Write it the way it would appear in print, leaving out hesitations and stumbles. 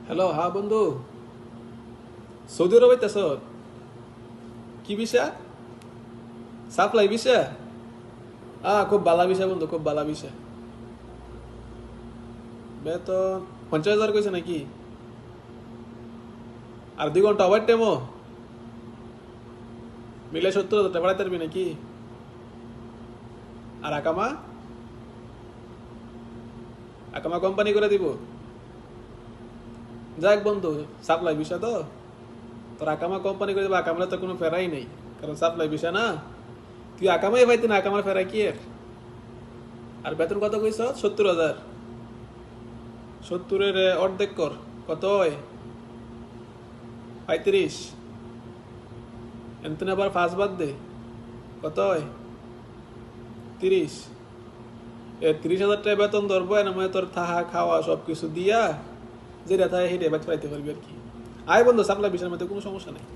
Hello, হ্যাঁ বন্ধু। Saudi আরব হইতেছ? কি বিষয়? সাপ্লাই বিষয়? খুব বালা বিষয় বন্ধু, খুব বালা বিষয়। বেতন 50,000 কইছে নাকি? আর 2 ঘন্টা ওভার টাইমও মিলে 70,000 টাকা বাড়াইতে পারবি নাকি? আর আকামা আকামা কোম্পানি করে দিব। যাক বন্ধু, সাপ্লাই বিষয় তো, তোর আকামা কোম্পানি করে দিব। আকামার তো কোনো ফেরাই নেই, কারণ সাপ্লাই বিষয় না। তুই আকামাই পাইতি না, আকামার ফেরা কি এর? আর বেতন কত কইছ? 70,000। 70-এর অর্ধেক কর, কত হয়? 35। এনতেন আবার 5 বাদ দে, কত হয়? 30। 30,000 টাকা বেতন ধরবো, এর মানে তোর থাহা খাওয়া সব কিছু দিয়া যেটা থাকে সেটা বাঁচ পাইতে পারবি আর কি। আয় বন্ধু, সাপ্লাই বিষয়ের মধ্যে কোনো সমস্যা নেই।